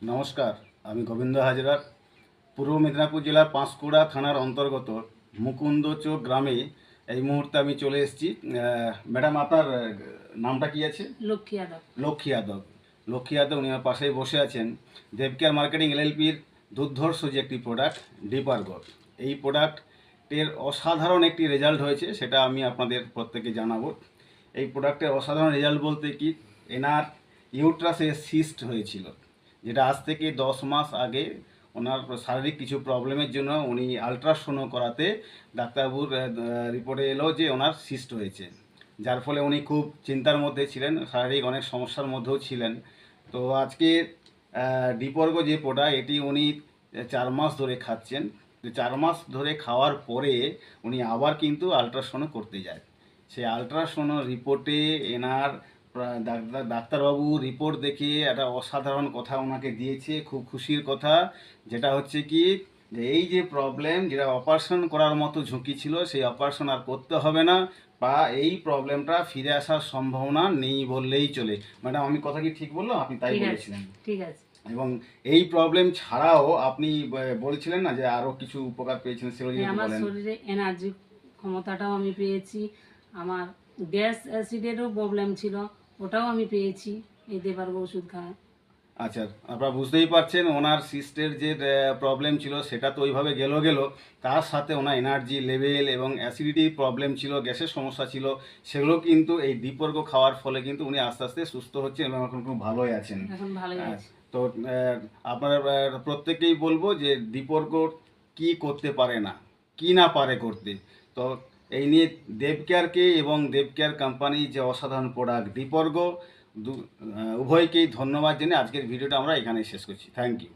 নমস্কার, আমি গোবিন্দ হাজরা। পূর্ব মেদিনীপুর জেলার পাঁশকুড়া থানার অন্তর্গত মুকুন্দচক গ্রামে এই মুহূর্তে আমি চলে এসেছি। ম্যাডাম, আপনার নামটা কি আছে? লক্ষ্মী যাদব। লক্ষ্মী যাদব। লক্ষ্মী যাদব উনি আমার পাশেই বসে আছেন। দেবকেয়ার মার্কেটিং এলএলপির দুর্ধর্ষ যে একটি প্রোডাক্ট ডিপারগো, এই প্রোডাক্টের অসাধারণ একটি রেজাল্ট হয়েছে, সেটা আমি আপনাদের প্রত্যেকে জানাবো। এই প্রোডাক্টের অসাধারণ রেজাল্ট বলতে কি, এনার ইউট্রাসে সিস্ট হয়েছিল, যেটা আজ থেকে 10 মাস আগে ওনার শারীরিক কিছু প্রবলেমের জন্য উনি আলট্রাসোনো করাতে ডাক্তারবাবুর রিপোর্টে এলো যে ওনার সিস্ট হয়েছে, যার ফলে উনি খুব চিন্তার মধ্যে ছিলেন, শারীরিক অনেক সমস্যার মধ্যেও ছিলেন। তো আজকে ডিপর্গো যে প্রোডাক্ট, এটি উনি 4 মাস ধরে খাচ্ছেন। 4 মাস ধরে খাওয়ার পরে উনি আবার কিন্তু আলট্রাসোনো করতে যায়। সেই আলট্রাসোনো রিপোর্টে এনার ডাক্তারবাবু রিপোর্ট দেখে একটা অসাধারণ কথা ওনাকে দিয়েছে, খুব খুশির কথা। যেটা হচ্ছে কি, যে এই যে প্রবলেম, যেটা অপারেশন করার মতো ঝুঁকি ছিল, সেই অপারেশন আর করতে হবে না, বা এই প্রবলেমটা ফিরে আসার সম্ভাবনা নেই বললেই চলে। ম্যাডাম, আমি কথা কি ঠিক বললাম? আপনি তাই ঠিক আছে, বলেছিলেন। ঠিক আছে। এবং এই প্রবলেম ছাড়াও আপনি বলেছিলেন না যে আরও কিছু উপকার পেয়েছেন, সেগুলো যদি হ্যাঁ, একটু আমার বলেন। শরীরে এনার্জি ক্ষমতাটাও আমি পেয়েছি। আমার গ্যাস অ্যাসিডেরও প্রবলেম ছিল, ওটাও আমি পেয়েছি এই দেবার ওষুধ খাওয়া। আচ্ছা, আপনারা বুঝতেই পারছেন ওনার সিস্টের যে প্রবলেম ছিল সেটা তো ওইভাবে গেল, তার সাথে ওনার এনার্জি লেভেল এবং অ্যাসিডিটির প্রবলেম ছিল, গ্যাসের সমস্যা ছিল, সেগুলো কিন্তু এই ডিপর্গ খাওয়ার ফলে কিন্তু উনি আস্তে আস্তে সুস্থ হচ্ছেন এবং এখন খুব ভালোই আছেন। এখন ভালোই হ্যাঁ, আছে। তো আপনারা প্রত্যেকেই বলবো যে ডিপর্গ কি করতে পারে না, কি না পারে করতে। তো এই নিয়ে দেবকেয়ারকে এবং দেবকেয়ার কোম্পানি যে অসাধারণ প্রোডাক্ট ডিপর্গ, উভয়কেই ধন্যবাদ জেনে আজকের ভিডিওটা আমরা এখানেই শেষ করছি। Thank you.